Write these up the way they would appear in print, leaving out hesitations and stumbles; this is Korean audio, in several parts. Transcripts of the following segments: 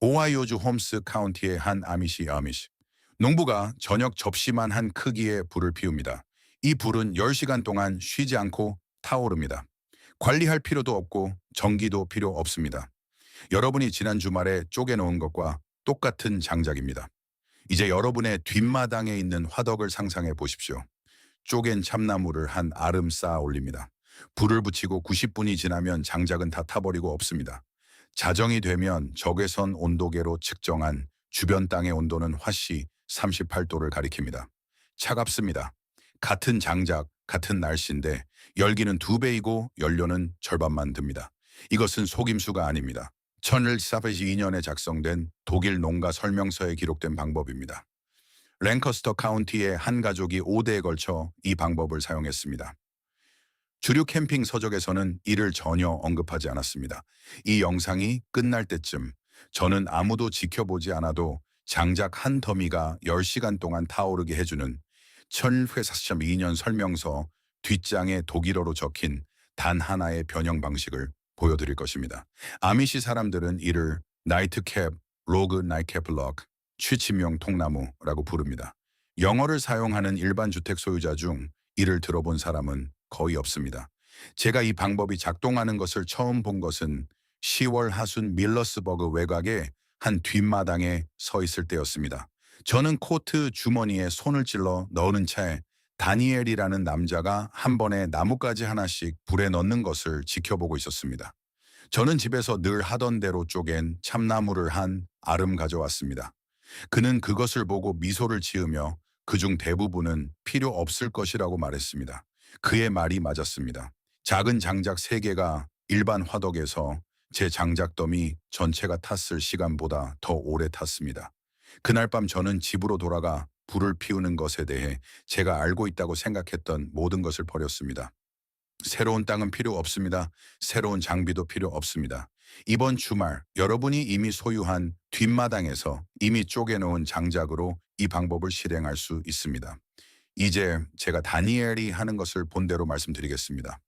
오하이오주 홈스 카운티의 한 아미시. 농부가 저녁 접시만 한 크기의 불을 피웁니다. 이 불은 10시간 동안 쉬지 않고 타오릅니다. 관리할 필요도 없고 전기도 필요 없습니다. 여러분이 지난 주말에 쪼개놓은 것과 똑같은 장작입니다. 이제 여러분의 뒷마당에 있는 화덕을 상상해 보십시오. 쪼갠 참나무를 한 아름 쌓아 올립니다. 불을 붙이고 90분이 지나면 장작은 다 타버리고 없습니다. 자정이 되면 적외선 온도계로 측정한 주변 땅의 온도는 화씨 38도를 가리킵니다. 차갑습니다. 같은 장작, 같은 날씨인데 열기는 2배이고 연료는 절반만 듭니다. 이것은 속임수가 아닙니다. 1442년에 작성된 독일 농가 설명서에 기록된 방법입니다. 랭커스터 카운티의 한 가족이 5대에 걸쳐 이 방법을 사용했습니다. 주류 캠핑 서적에서는 이를 전혀 언급하지 않았습니다. 이 영상이 끝날 때쯤 저는 아무도 지켜보지 않아도 장작 한 더미가 10시간 동안 타오르게 해주는 1442년 설명서 뒷장에 독일어로 적힌 단 하나의 변형 방식을 보여드릴 것입니다. 아미시 사람들은 이를 나이트캡, 로그 나이캡블럭, 취침용 통나무라고 부릅니다. 영어를 사용하는 일반 주택 소유자 중 이를 들어본 사람은 거의 없습니다. 제가 이 방법이 작동하는 것을 처음 본 것은 10월 하순 밀러스버그 외곽의 한 뒷마당에 서 있을 때였습니다. 저는 코트 주머니에 손을 찔러 넣는 차에 다니엘이라는 남자가 한 번에 나뭇가지 하나씩 불에 넣는 것을 지켜보고 있었습니다. 저는 집에서 늘 하던 대로 쪼갠 참나무를 한 아름 가져왔습니다. 그는 그것을 보고 미소를 지으며 그중 대부분은 필요 없을 것이라고 말했습니다. 그의 말이 맞았습니다. 작은 장작 3개가 일반 화덕에서 제 장작더미 전체가 탔을 시간보다 더 오래 탔습니다. 그날 밤 저는 집으로 돌아가 불을 피우는 것에 대해 제가 알고 있다고 생각했던 모든 것을 버렸습니다. 새로운 땅은 필요 없습니다. 새로운 장비도 필요 없습니다. 이번 주말 여러분이 이미 소유한 뒷마당에서 이미 쪼개놓은 장작으로 이 방법을 실행할 수 있습니다. 이제 제가 다니엘이 하는 것을 본대로 말씀드리겠습니다.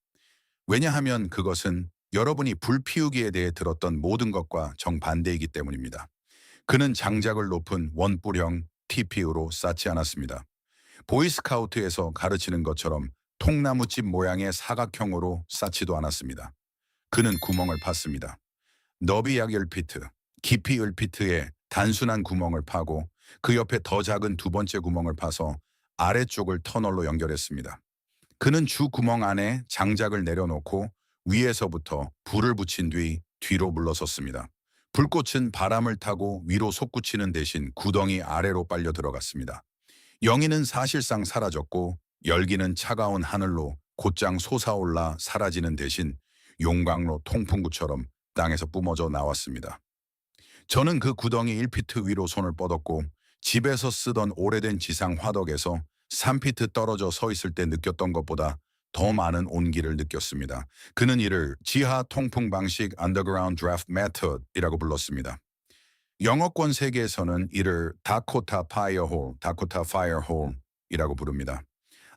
왜냐하면 그것은 여러분이 불 피우기에 대해 들었던 모든 것과 정반대이기 때문입니다. 그는 장작을 높은 원뿔형 TPU로 쌓지 않았습니다. 보이스카우트에서 가르치는 것처럼 통나무집 모양의 사각형으로 쌓지도 않았습니다. 그는 구멍을 팠습니다. 너비 약 1피트, 깊이 1피트의 단순한 구멍을 파고 그 옆에 더 작은 두 번째 구멍을 파서 아래쪽을 터널로 연결했습니다. 그는 주 구멍 안에 장작을 내려놓고 위에서부터 불을 붙인 뒤 뒤로 물러섰습니다. 불꽃은 바람을 타고 위로 솟구치는 대신 구덩이 아래로 빨려 들어갔습니다. 영희는 사실상 사라졌고 열기는 차가운 하늘로 곧장 솟아올라 사라지는 대신 용광로 통풍구처럼 땅에서 뿜어져 나왔습니다. 저는 그 구덩이 1피트 위로 손을 뻗었고 집에서 쓰던 오래된 지상 화덕에서 3피트 떨어져 서 있을 때 느꼈던 것보다 더 많은 온기를 느꼈습니다. 그는 이를 지하 통풍 방식 Underground Draft Method이라고 불렀습니다. 영어권 세계에서는 이를 다코타 파이어홀이라고 부릅니다.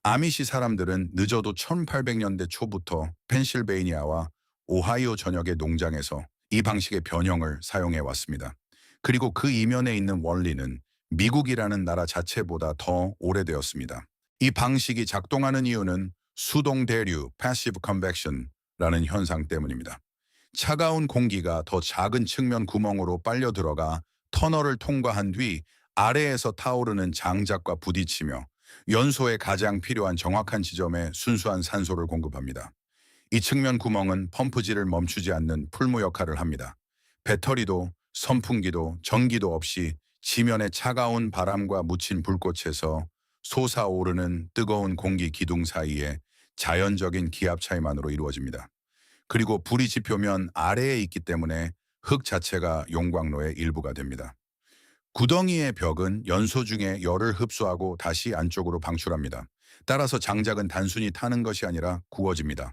아미시 사람들은 늦어도 1800년대 초부터 펜실베이니아와 오하이오 전역의 농장에서 이 방식의 변형을 사용해 왔습니다. 그리고 그 이면에 있는 원리는 미국이라는 나라 자체보다 더 오래되었습니다. 이 방식이 작동하는 이유는 수동 대류 (passive convection라는 현상 때문입니다. 차가운 공기가 더 작은 측면 구멍으로 빨려 들어가 터널을 통과한 뒤 아래에서 타오르는 장작과 부딪히며 연소에 가장 필요한 정확한 지점에 순수한 산소를 공급합니다. 이 측면 구멍은 펌프질을 멈추지 않는 풀무 역할을 합니다. 배터리도 선풍기도 전기도 없이 지면의 차가운 바람과 묻힌 불꽃에서 솟아오르는 뜨거운 공기 기둥 사이에 자연적인 기압 차이만으로 이루어집니다. 그리고 불이 지표면 아래에 있기 때문에 흙 자체가 용광로의 일부가 됩니다. 구덩이의 벽은 연소 중에 열을 흡수하고 다시 안쪽으로 방출합니다. 따라서 장작은 단순히 타는 것이 아니라 구워집니다.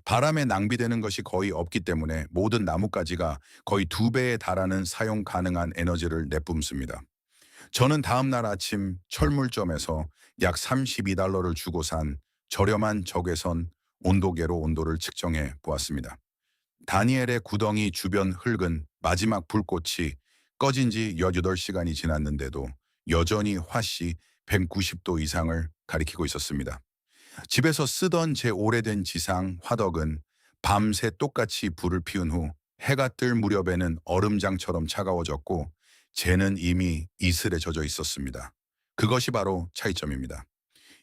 바람에 낭비되는 것이 거의 없기 때문에 모든 나뭇가지가 거의 2배에 달하는 사용 가능한 에너지를 내뿜습니다. 저는 다음 날 아침 철물점에서 약 $32를 주고 산 저렴한 적외선 온도계로 온도를 측정해 보았습니다. 다니엘의 구덩이 주변 흙은 마지막 불꽃이 꺼진 지 18시간이 지났는데도 여전히 화씨 190도 이상을 가리키고 있었습니다. 집에서 쓰던 제 오래된 지상 화덕은 밤새 똑같이 불을 피운 후 해가 뜰 무렵에는 얼음장처럼 차가워졌고 쟤는 이미 이슬에 젖어 있었습니다. 그것이 바로 차이점입니다.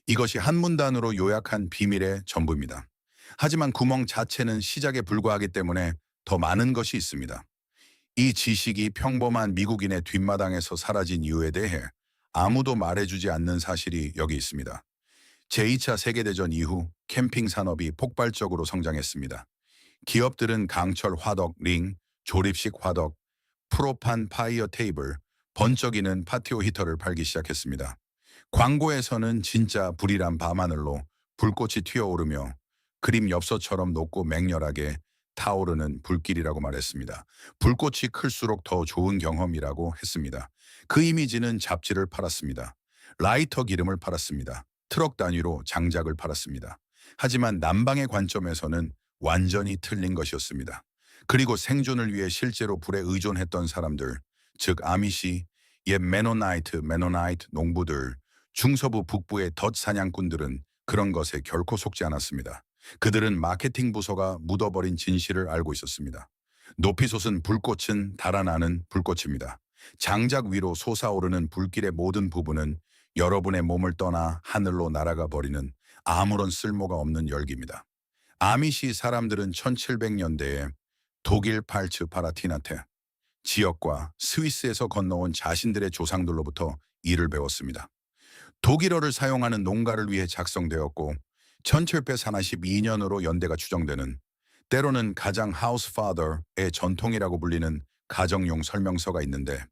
이것이 한 문단으로 요약한 비밀의 전부입니다. 하지만 구멍 자체는 시작에 불과하기 때문에 더 많은 것이 있습니다. 이 지식이 평범한 미국인의 뒷마당에서 사라진 이유에 대해 아무도 말해주지 않는 사실이 여기 있습니다. 제2차 세계대전 이후 캠핑 산업이 폭발적으로 성장했습니다. 기업들은 강철 화덕 링, 조립식 화덕, 프로판 파이어 테이블, 번쩍이는 파티오 히터를 팔기 시작했습니다. 광고에서는 진짜 불이란 밤하늘로 불꽃이 튀어오르며 그림 엽서처럼 높고 맹렬하게 타오르는 불길이라고 말했습니다. 불꽃이 클수록 더 좋은 경험이라고 했습니다. 그 이미지는 잡지를 팔았습니다. 라이터 기름을 팔았습니다. 트럭 단위로 장작을 팔았습니다. 하지만 남방의 관점에서는 완전히 틀린 것이었습니다. 그리고 생존을 위해 실제로 불에 의존했던 사람들, 즉 아미시, 옛 메노나이트 농부들, 중서부 북부의 덫 사냥꾼들은 그런 것에 결코 속지 않았습니다. 그들은 마케팅 부서가 묻어버린 진실을 알고 있었습니다. 높이 솟은 불꽃은 달아나는 불꽃입니다. 장작 위로 솟아오르는 불길의 모든 부분은 여러분의 몸을 떠나 하늘로 날아가 버리는 아무런 쓸모가 없는 열기입니다. 아미시 사람들은 1700년대에 독일 팔츠 파라티나테 지역과 스위스에서 건너온 자신들의 조상들로부터 일을 배웠습니다. 독일어를 사용하는 농가를 위해 작성되었고 1742년으로 연대가 추정되는 때로는 가장 하우스 파더의 전통이라고 불리는 가정용 설명서가 있는데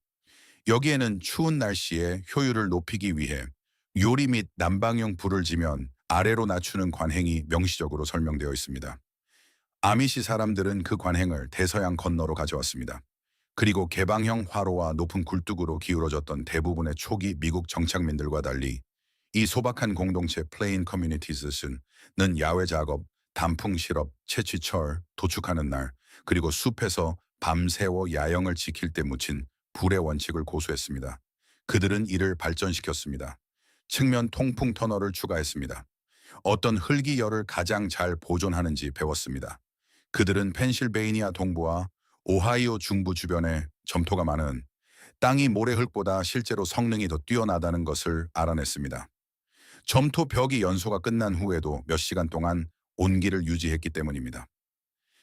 여기에는 추운 날씨에 효율을 높이기 위해 요리 및 난방용 불을 지면 아래로 낮추는 관행이 명시적으로 설명되어 있습니다. 아미시 사람들은 그 관행을 대서양 건너로 가져왔습니다. 그리고 개방형 화로와 높은 굴뚝으로 기울어졌던 대부분의 초기 미국 정착민들과 달리 이 소박한 공동체 플레인 커뮤니티즈는 야외 작업, 단풍 실업, 채취철, 도축하는 날, 그리고 숲에서 밤새워 야영을 지킬 때 묻힌 불의 원칙을 고수했습니다. 그들은 이를 발전시켰습니다. 측면 통풍 터널을 추가했습니다. 어떤 흙이 열을 가장 잘 보존하는지 배웠습니다. 그들은 펜실베이니아 동부와 오하이오 중부 주변에 점토가 많은 땅이 모래흙보다 실제로 성능이 더 뛰어나다는 것을 알아냈습니다. 점토 벽이 연소가 끝난 후에도 몇 시간 동안 온기를 유지했기 때문입니다.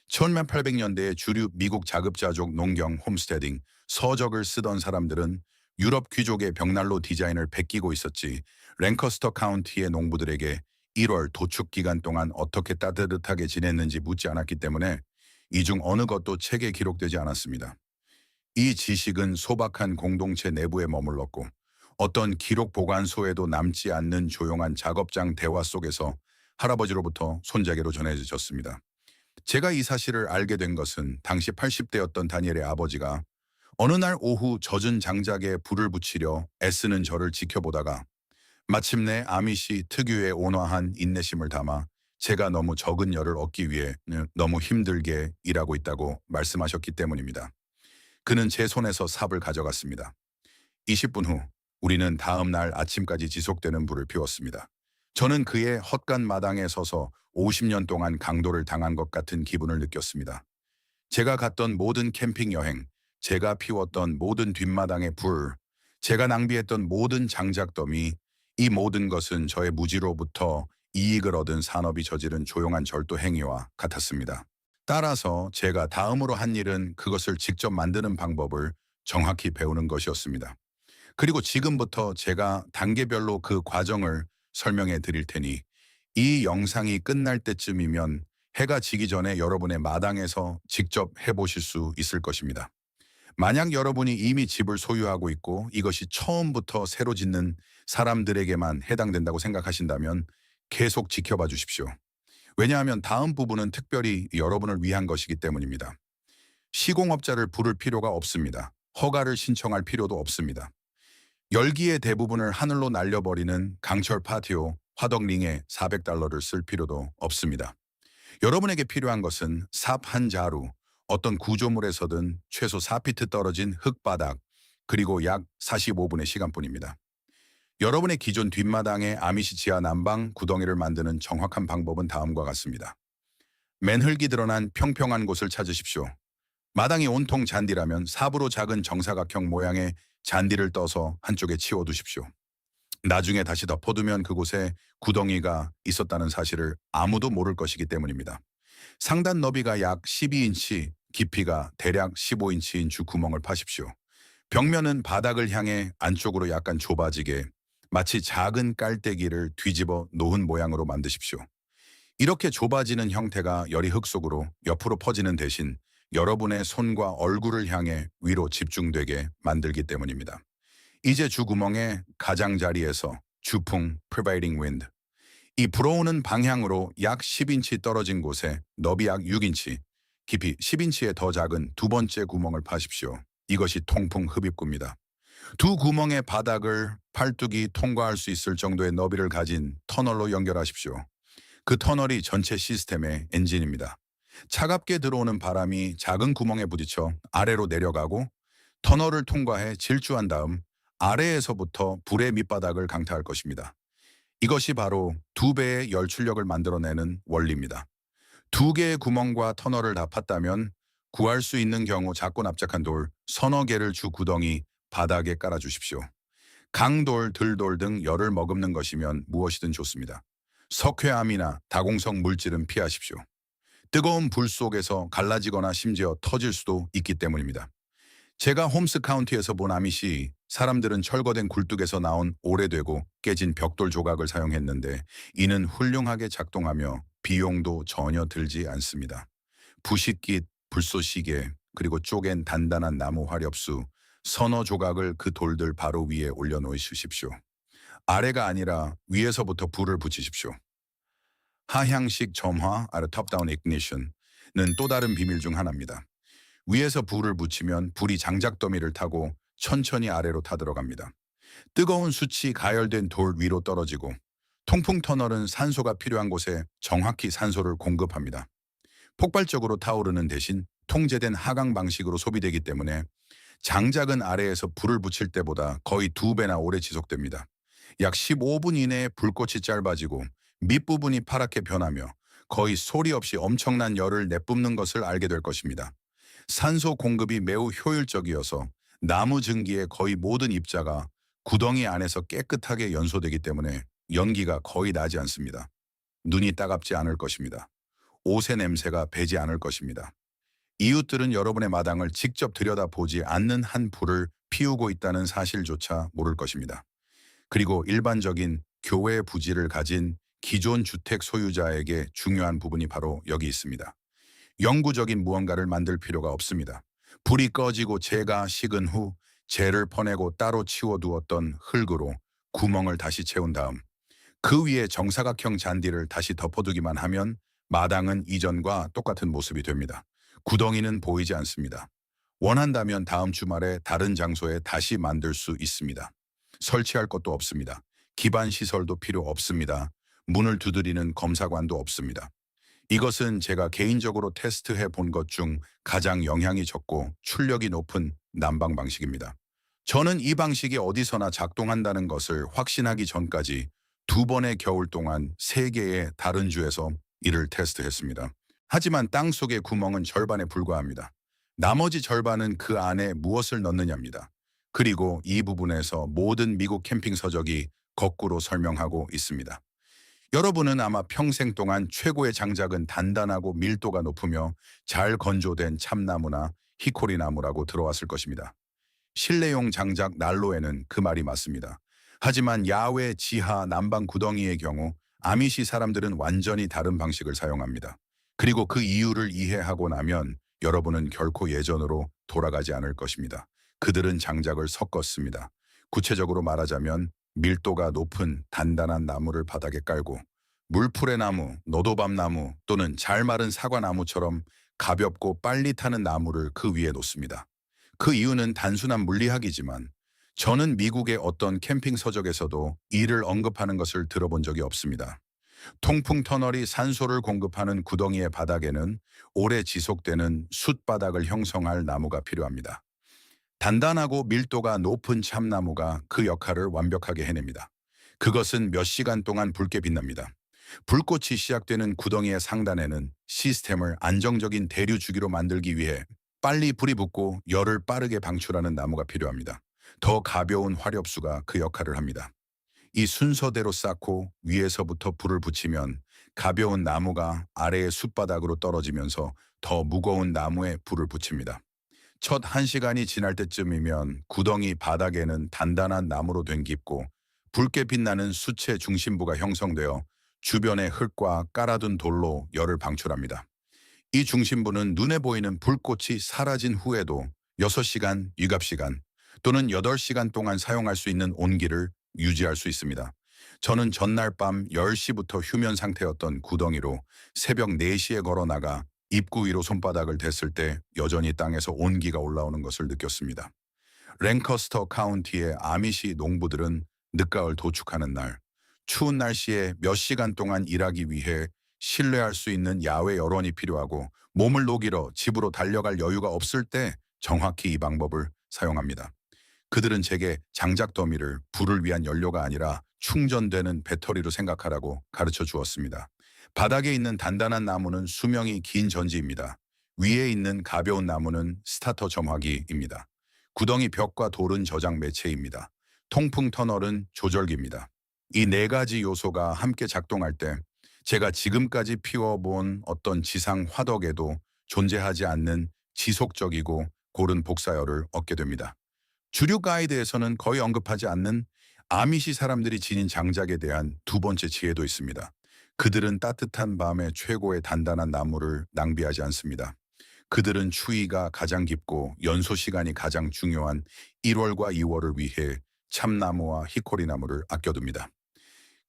1800년대에 주류 미국 자급자족 농경 홈스테딩 서적을 쓰던 사람들은 유럽 귀족의 벽난로 디자인을 베끼고 있었지 랭커스터 카운티의 농부들에게 1월 도축 기간 동안 어떻게 따뜻하게 지냈는지 묻지 않았기 때문에 이 중 어느 것도 책에 기록되지 않았습니다. 이 지식은 소박한 공동체 내부에 머물렀고 어떤 기록 보관소에도 남지 않는 조용한 작업장 대화 속에서 할아버지로부터 손자에게로 전해졌습니다. 제가 이 사실을 알게 된 것은 당시 80대였던 다니엘의 아버지가 어느 날 오후 젖은 장작에 불을 붙이려 애쓰는 저를 지켜보다가 마침내 아미시 특유의 온화한 인내심을 담아 제가 너무 적은 열을 얻기 위해 너무 힘들게 일하고 있다고 말씀하셨기 때문입니다. 그는 제 손에서 삽을 가져갔습니다. 20분 후 우리는 다음 날 아침까지 지속되는 불을 피웠습니다. 저는 그의 헛간 마당에 서서 50년 동안 강도를 당한 것 같은 기분을 느꼈습니다. 제가 갔던 모든 캠핑 여행, 제가 피웠던 모든 뒷마당의 불, 제가 낭비했던 모든 장작더미, 이 모든 것은 저의 무지로부터 이익을 얻은 산업이 저지른 조용한 절도 행위와 같았습니다. 따라서 제가 다음으로 한 일은 그것을 직접 만드는 방법을 정확히 배우는 것이었습니다. 그리고 지금부터 제가 단계별로 그 과정을 설명해 드릴 테니 이 영상이 끝날 때쯤이면 해가 지기 전에 여러분의 마당에서 직접 해보실 수 있을 것입니다. 만약 여러분이 이미 집을 소유하고 있고 이것이 처음부터 새로 짓는 사람들에게만 해당된다고 생각하신다면 계속 지켜봐 주십시오. 왜냐하면 다음 부분은 특별히 여러분을 위한 것이기 때문입니다. 시공업자를 부를 필요가 없습니다. 허가를 신청할 필요도 없습니다. 열기의 대부분을 하늘로 날려버리는 강철 파티오 화덕링에 $400를 쓸 필요도 없습니다. 여러분에게 필요한 것은 삽 한 자루, 어떤 구조물에서든 최소 4피트 떨어진 흙바닥, 그리고 약 45분의 시간뿐입니다. 여러분의 기존 뒷마당에 아미시 지하 난방 구덩이를 만드는 정확한 방법은 다음과 같습니다. 맨흙이 드러난 평평한 곳을 찾으십시오. 마당이 온통 잔디라면 삽으로 작은 정사각형 모양의 잔디를 떠서 한쪽에 치워두십시오. 나중에 다시 덮어두면 그곳에 구덩이가 있었다는 사실을 아무도 모를 것이기 때문입니다. 상단 너비가 약 12인치, 깊이가 대략 15인치인 주 구멍을 파십시오. 벽면은 바닥을 향해 안쪽으로 약간 좁아지게 마치 작은 깔때기를 뒤집어 놓은 모양으로 만드십시오. 이렇게 좁아지는 형태가 열이 흙 속으로 옆으로 퍼지는 대신 여러분의 손과 얼굴을 향해 위로 집중되게 만들기 때문입니다. 이제 주구멍의 가장자리에서 주풍 (prevailing wind) 이 불어오는 방향으로 약 10인치 떨어진 곳에 너비 약 6인치, 깊이 10인치의 더 작은 두 번째 구멍을 파십시오. 이것이 통풍 흡입구입니다. 두 구멍의 바닥을 팔뚝이 통과할 수 있을 정도의 너비를 가진 터널로 연결하십시오. 그 터널이 전체 시스템의 엔진입니다. 차갑게 들어오는 바람이 작은 구멍에 부딪혀 아래로 내려가고 터널을 통과해 질주한 다음 아래에서부터 불의 밑바닥을 강타할 것입니다. 이것이 바로 두 배의 열 출력을 만들어내는 원리입니다. 두 개의 구멍과 터널을 다 팠다면 구할 수 있는 경우 작고 납작한 돌 서너 개를 주 구덩이 바닥에 깔아주십시오. 강돌, 들돌 등 열을 머금는 것이면 무엇이든 좋습니다. 석회암이나 다공성 물질은 피하십시오. 뜨거운 불 속에서 갈라지거나 심지어 터질 수도 있기 때문입니다. 제가 홈스 카운티에서 본 아미시 사람들은 철거된 굴뚝에서 나온 오래되고 깨진 벽돌 조각을 사용했는데 이는 훌륭하게 작동하며 비용도 전혀 들지 않습니다. 부싯깃, 불쏘시개, 그리고 쪼갠 단단한 나무 화렵수, 서너 조각을 그 돌들 바로 위에 올려놓으십시오. 아래가 아니라 위에서부터 불을 붙이십시오. 하향식 점화, top-down ignition는 또 다른 비밀 중 하나입니다. 위에서 불을 붙이면 불이 장작더미를 타고 천천히 아래로 타들어갑니다. 뜨거운 숯이 가열된 돌 위로 떨어지고 통풍 터널은 산소가 필요한 곳에 정확히 산소를 공급합니다. 폭발적으로 타오르는 대신 통제된 하강 방식으로 소비되기 때문에 장작은 아래에서 불을 붙일 때보다 거의 2배나 오래 지속됩니다. 약 15분 이내에 불꽃이 짧아지고 밑부분이 파랗게 변하며 거의 소리 없이 엄청난 열을 내뿜는 것을 알게 될 것입니다. 산소 공급이 매우 효율적이어서 나무 증기의 거의 모든 입자가 구덩이 안에서 깨끗하게 연소되기 때문에 연기가 거의 나지 않습니다. 눈이 따갑지 않을 것입니다. 옷의 냄새가 배지 않을 것입니다. 이웃들은 여러분의 마당을 직접 들여다보지 않는 한 불을 피우고 있다는 사실조차 모를 것입니다. 그리고 일반적인 교외 부지를 가진 기존 주택 소유자에게 중요한 부분이 바로 여기 있습니다. 영구적인 무언가를 만들 필요가 없습니다. 불이 꺼지고 재가 식은 후 재를 퍼내고 따로 치워두었던 흙으로 구멍을 다시 채운 다음 그 위에 정사각형 잔디를 다시 덮어두기만 하면 마당은 이전과 똑같은 모습이 됩니다. 구덩이는 보이지 않습니다. 원한다면 다음 주말에 다른 장소에 다시 만들 수 있습니다. 설치할 것도 없습니다. 기반 시설도 필요 없습니다. 문을 두드리는 검사관도 없습니다. 이것은 제가 개인적으로 테스트해 본 것 중 가장 영향이 적고 출력이 높은 난방 방식입니다. 저는 이 방식이 어디서나 작동한다는 것을 확신하기 전까지 2번의 겨울 동안 3개의 다른 주에서 이를 테스트했습니다. 하지만 땅 속의 구멍은 절반에 불과합니다. 나머지 절반은 그 안에 무엇을 넣느냐입니다. 그리고 이 부분에서 모든 미국 캠핑 서적이 거꾸로 설명하고 있습니다. 여러분은 아마 평생 동안 최고의 장작은 단단하고 밀도가 높으며 잘 건조된 참나무나 히코리 나무라고 들어왔을 것입니다. 실내용 장작 난로에는 그 말이 맞습니다. 하지만 야외 지하 난방 구덩이의 경우 아미시 사람들은 완전히 다른 방식을 사용합니다. 그리고 그 이유를 이해하고 나면 여러분은 결코 예전으로 돌아가지 않을 것입니다. 그들은 장작을 섞었습니다. 구체적으로 말하자면 밀도가 높은 단단한 나무를 바닥에 깔고 물풀의 나무, 노도밤나무 또는 잘 마른 사과나무처럼 가볍고 빨리 타는 나무를 그 위에 놓습니다. 그 이유는 단순한 물리학이지만 저는 미국의 어떤 캠핑 서적에서도 이를 언급하는 것을 들어본 적이 없습니다. 통풍 터널이 산소를 공급하는 구덩이의 바닥에는 오래 지속되는 숯바닥을 형성할 나무가 필요합니다. 단단하고 밀도가 높은 참나무가 그 역할을 완벽하게 해냅니다. 그것은 몇 시간 동안 붉게 빛납니다. 불꽃이 시작되는 구덩이의 상단에는 시스템을 안정적인 대류 주기로 만들기 위해 빨리 불이 붙고 열을 빠르게 방출하는 나무가 필요합니다. 더 가벼운 화렵수가 그 역할을 합니다. 이 순서대로 쌓고 위에서부터 불을 붙이면 가벼운 나무가 아래의 숲바닥으로 떨어지면서 더 무거운 나무에 불을 붙입니다. 첫 1시간이 지날 때쯤이면 구덩이 바닥에는 단단한 나무로 된 깊고 붉게 빛나는 수채 중심부가 형성되어 주변의 흙과 깔아둔 돌로 열을 방출합니다. 이 중심부는 눈에 보이는 불꽃이 사라진 후에도 6시간, 유압시간 또는 8시간 동안 사용할 수 있는 온기를 유지할 수 있습니다. 저는 전날 밤 10시부터 휴면 상태였던 구덩이로 새벽 4시에 걸어 나가 입구 위로 손바닥을 댔을 때 여전히 땅에서 온기가 올라오는 것을 느꼈습니다. 랭커스터 카운티의 아미시 농부들은 늦가을 도축하는 날, 추운 날씨에 몇 시간 동안 일하기 위해 신뢰할 수 있는 야외 여론이 필요하고 몸을 녹이러 집으로 달려갈 여유가 없을 때 정확히 이 방법을 사용합니다. 그들은 제게 장작 더미를 불을 위한 연료가 아니라 충전되는 배터리로 생각하라고 가르쳐 주었습니다. 바닥에 있는 단단한 나무는 수명이 긴 전지입니다. 위에 있는 가벼운 나무는 스타터 점화기입니다. 구덩이 벽과 돌은 저장 매체입니다. 통풍 터널은 조절기입니다. 이 네 가지 요소가 함께 작동할 때 제가 지금까지 피워본 어떤 지상 화덕에도 존재하지 않는 지속적이고 고른 복사열을 얻게 됩니다. 주류 가이드에서는 거의 언급하지 않는 아미시 사람들이 지닌 장작에 대한 두 번째 지혜도 있습니다. 그들은 따뜻한 밤에 최고의 단단한 나무를 낭비하지 않습니다. 그들은 추위가 가장 깊고 연소 시간이 가장 중요한 1월과 2월을 위해 참나무와 히코리나무를 아껴둡니다.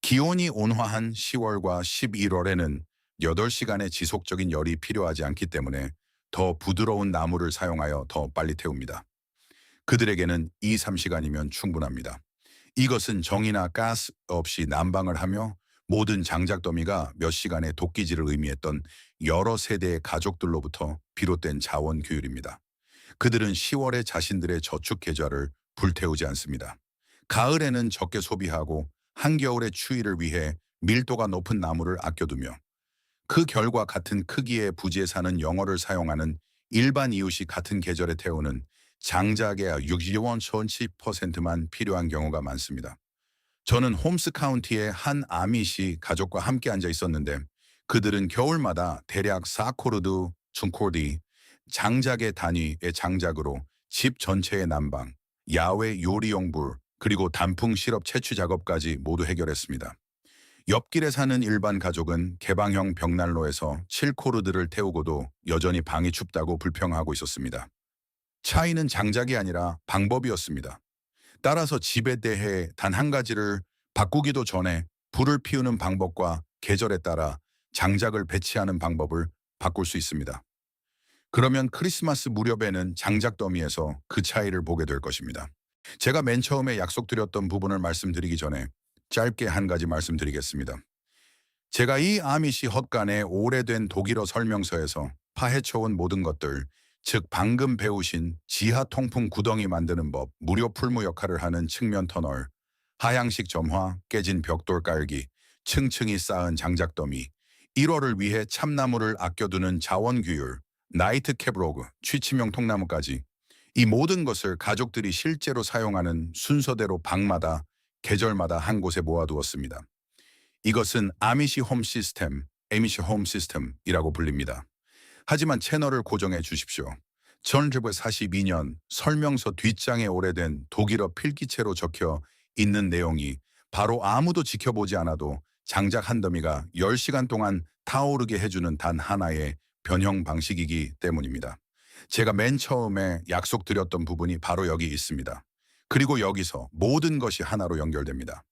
기온이 온화한 10월과 11월에는 8시간의 지속적인 열이 필요하지 않기 때문에 더 부드러운 나무를 사용하여 더 빨리 태웁니다. 그들에게는 2, 3시간이면 충분합니다. 이것은 정이나 가스 없이 난방을 하며 모든 장작 더미가 몇 시간의 도끼질을 의미했던 여러 세대의 가족들로부터 비롯된 자원 규율입니다. 그들은 10월에 자신들의 저축 계좌를 불태우지 않습니다. 가을에는 적게 소비하고 한겨울의 추위를 위해 밀도가 높은 나무를 아껴두며 그 결과 같은 크기의 부지에 사는 영어를 사용하는 일반 이웃이 같은 계절에 태우는 장작의 60원 1000%만 필요한 경우가 많습니다. 저는 홈스 카운티의 한 아미시 가족과 함께 앉아 있었는데 그들은 겨울마다 대략 4코르드, 중코르디, 장작의 단위의 장작으로 집 전체의 난방, 야외 요리용 불, 그리고 단풍 시럽 채취 작업까지 모두 해결했습니다. 옆길에 사는 일반 가족은 개방형 벽난로에서 7코르드를 태우고도 여전히 방이 춥다고 불평하고 있었습니다. 차이는 장작이 아니라 방법이었습니다. 따라서 집에 대해 단 한 가지를 바꾸기도 전에 불을 피우는 방법과 계절에 따라 장작을 배치하는 방법을 바꿀 수 있습니다. 그러면 크리스마스 무렵에는 장작 더미에서 그 차이를 보게 될 것입니다. 제가 맨 처음에 약속드렸던 부분을 말씀드리기 전에 짧게 한 가지 말씀드리겠습니다. 제가 이 아미시 헛간의 오래된 독일어 설명서에서 파헤쳐온 모든 것들, 즉 방금 배우신 지하 통풍 구덩이 만드는 법, 무료 풀무 역할을 하는 측면 터널, 하향식 점화, 깨진 벽돌 깔기, 층층이 쌓은 장작더미, 1월을 위해 참나무를 아껴두는 자원 규율, 나이트 캡로그, 취침용 통나무까지 이 모든 것을 가족들이 실제로 사용하는 순서대로 방마다 계절마다 한 곳에 모아두었습니다. 이것은 아미시 홈 시스템, 에미시 홈 시스템이라고 불립니다. 하지만 채널을 고정해 주십시오. 1942년 설명서 뒷장에 오래된 독일어 필기체로 적혀 있는 내용이 바로 아무도 지켜보지 않아도 장작 한 더미가 10시간 동안 타오르게 해주는 단 하나의 변형 방식이기 때문입니다. 제가 맨 처음에 약속드렸던 부분이 바로 여기 있습니다. 그리고 여기서 모든 것이 하나로 연결됩니다.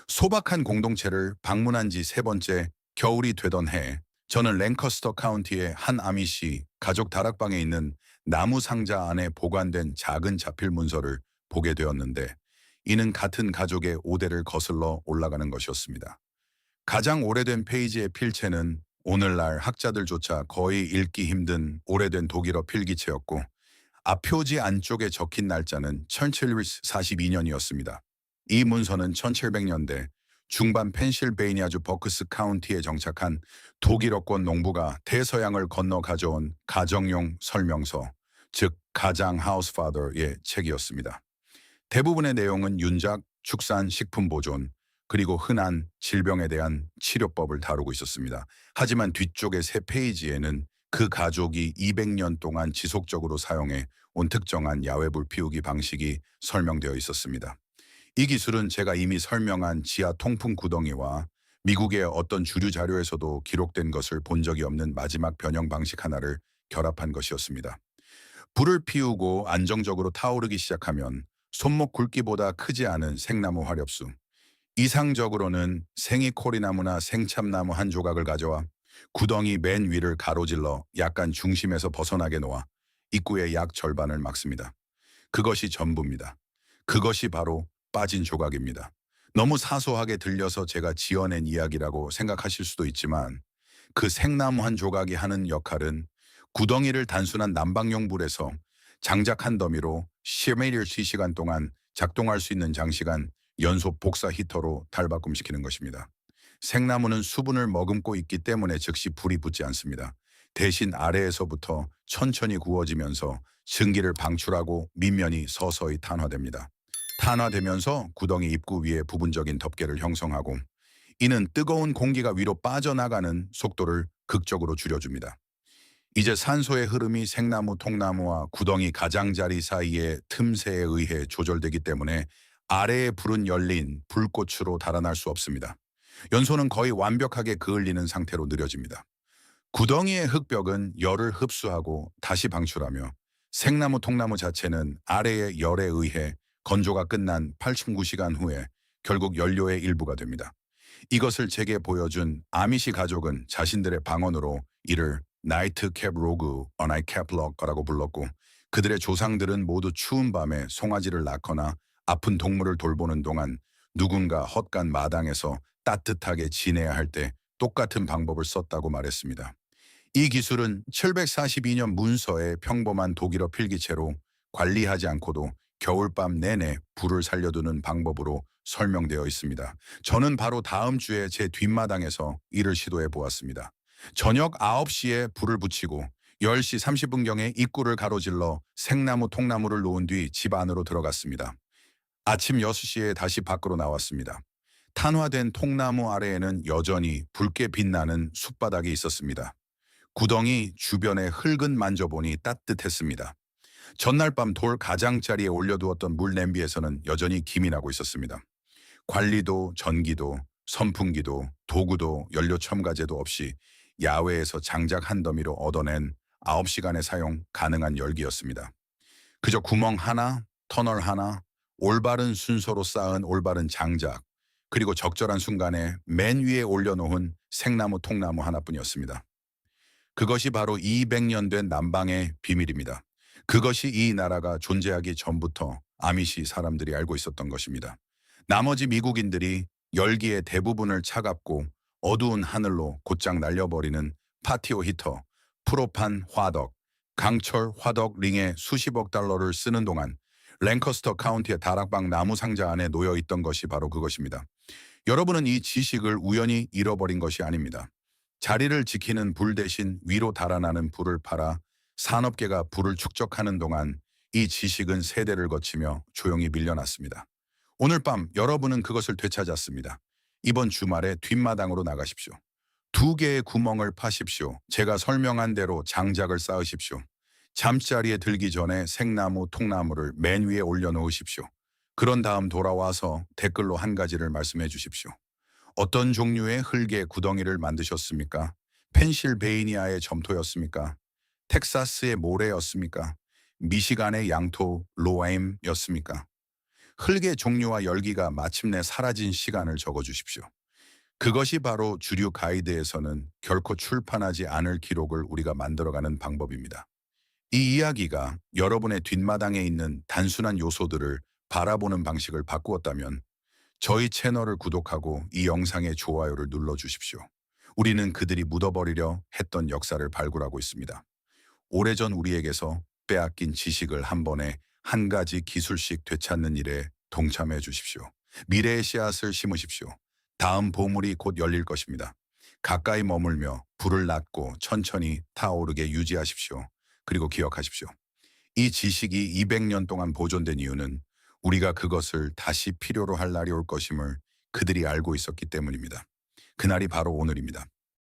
소박한 공동체를 방문한 지 3번째 겨울이 되던 해, 저는 랭커스터 카운티의 한 아미시 가족 다락방에 있는 나무 상자 안에 보관된 작은 자필 문서를 보게 되었는데 이는 같은 가족의 오대를 거슬러 올라가는 것이었습니다. 가장 오래된 페이지의 필체는 오늘날 학자들조차 거의 읽기 힘든 오래된 독일어 필기체였고 앞표지 안쪽에 적힌 날짜는 1742년이었습니다. 이 문서는 1700년대 중반 펜실베이니아주 버크스 카운티에 정착한 독일어권 농부가 대서양을 건너 가져온 가정용 설명서, 즉 가장 하우스파더의 책이었습니다. 대부분의 내용은 윤작, 축산, 식품 보존, 그리고 흔한 질병에 대한 치료법을 다루고 있었습니다. 하지만 뒤쪽의 세 페이지에는 그 가족이 200년 동안 지속적으로 사용해 온 특정한 야외불 피우기 방식이 설명되어 있었습니다. 이 기술은 제가 이미 설명한 지하 통풍 구덩이와 미국의 어떤 주류 자료에서도 기록된 것을 본 적이 없는 마지막 변형 방식 하나를 결합한 것이었습니다. 불을 피우고 안정적으로 타오르기 시작하면 손목 굵기보다 크지 않은 생나무 화렵수, 이상적으로는 생이코리나무나 생참나무 한 조각을 가져와 구덩이 맨 위를 가로질러 약간 중심에서 벗어나게 놓아 입구의 약 절반을 막습니다. 그것이 전부입니다. 그것이 바로 빠진 조각입니다. 너무 사소하게 들려서 제가 지어낸 이야기라고 생각하실 수도 있지만 그 생나무 한 조각이 하는 역할은 구덩이를 단순한 난방용 불에서 장작 한 더미로 12시간 동안 작동할 수 있는 장시간 연소 복사 히터로 탈바꿈시키는 것입니다. 생나무는 수분을 머금고 있기 때문에 즉시 불이 붙지 않습니다. 대신 아래에서부터 천천히 구워지면서 증기를 방출하고 밑면이 서서히 탄화됩니다. 탄화되면서 구덩이 입구 위에 부분적인 덮개를 형성하고 이는 뜨거운 공기가 위로 빠져나가는 속도를 극적으로 줄여줍니다. 이제 산소의 흐름이 생나무 통나무와 구덩이 가장자리 사이의 틈새에 의해 조절되기 때문에 아래의 불은 열린 불꽃으로 달아날 수 없습니다. 연소는 거의 완벽하게 그을리는 상태로 느려집니다. 구덩이의 흙벽은 열을 흡수하고 다시 방출하며 생나무 통나무 자체는 아래의 열에 의해 건조가 끝난 89시간 후에 결국 연료의 일부가 됩니다. 이것을 제게 보여준 아미시 가족은 자신들의 방언으로 이를 나이트 캡 로그, 어나이 캡럭이라고 불렀고 그들의 조상들은 모두 추운 밤에 송아지를 낳거나 아픈 동물을 돌보는 동안 누군가 헛간 마당에서 따뜻하게 지내야 할 때 똑같은 방법을 썼다고 말했습니다. 이 기술은 742년 문서의 평범한 독일어 필기체로 관리하지 않고도 겨울밤 내내 불을 살려두는 방법으로 설명되어 있습니다. 저는 바로 다음 주에 제 뒷마당에서 이를 시도해 보았습니다. 저녁 9시에 불을 붙이고 10시 30분경에 입구를 가로질러 생나무 통나무를 놓은 뒤 집 안으로 들어갔습니다. 아침 6시에 다시 밖으로 나왔습니다. 탄화된 통나무 아래에는 여전히 붉게 빛나는 숲바닥이 있었습니다. 구덩이 주변의 흙은 만져보니 따뜻했습니다. 전날 밤 돌 가장자리에 올려두었던 물 냄비에서는 여전히 김이 나고 있었습니다. 관리도, 전기도, 선풍기도, 도구도, 연료 첨가제도 없이 야외에서 장작 한 더미로 얻어낸 9시간의 사용 가능한 열기였습니다. 그저 구멍 하나, 터널 하나, 올바른 순서로 쌓은 올바른 장작, 그리고 적절한 순간에 맨 위에 올려놓은 생나무 통나무 하나뿐이었습니다. 그것이 바로 200년 된 남방의 비밀입니다. 그것이 이 나라가 존재하기 전부터 아미시 사람들이 알고 있었던 것입니다. 나머지 미국인들이 열기의 대부분을 차갑고 어두운 하늘로 곧장 날려버리는 파티오 히터, 프로판 화덕, 강철 화덕 링에 수십억 달러를 쓰는 동안 랭커스터 카운티의 다락방 나무 상자 안에 놓여 있던 것이 바로 그것입니다. 여러분은 이 지식을 우연히 잃어버린 것이 아닙니다. 자리를 지키는 불 대신 위로 달아나는 불을 팔아 산업계가 불을 축적하는 동안 이 지식은 세대를 거치며 조용히 밀려났습니다. 오늘 밤 여러분은 그것을 되찾았습니다. 이번 주말에 뒷마당으로 나가십시오. 2개의 구멍을 파십시오. 제가 설명한 대로 장작을 쌓으십시오. 잠자리에 들기 전에 생나무, 통나무를 맨 위에 올려놓으십시오. 그런 다음 돌아와서 댓글로 한 가지를 말씀해 주십시오. 어떤 종류의 흙의 구덩이를 만드셨습니까? 펜실베이니아의 점토였습니까? 텍사스의 모래였습니까? 미시간의 양토 로엠이었습니까? 흙의 종류와 열기가 마침내 사라진 시간을 적어주십시오. 그것이 바로 주류 가이드에서는 결코 출판하지 않을 기록을 우리가 만들어가는 방법입니다. 이 이야기가 여러분의 뒷마당에 있는 단순한 요소들을 바라보는 방식을 바꾸었다면 저희 채널을 구독하고 이 영상의 좋아요를 눌러주십시오. 우리는 그들이 묻어버리려 했던 역사를 발굴하고 있습니다. 오래전 우리에게서 빼앗긴 지식을 한 번에 한 가지 기술씩 되찾는 일에 동참해 주십시오. 미래의 씨앗을 심으십시오. 다음 보물이 곧 열릴 것입니다. 가까이 머물며 불을 낳고 천천히 타오르게 유지하십시오. 그리고 기억하십시오. 이 지식이 200년 동안 보존된 이유는 우리가 그것을 다시 필요로 할 날이 올 것임을 그들이 알고 있었기 때문입니다. 그날이 바로 오늘입니다.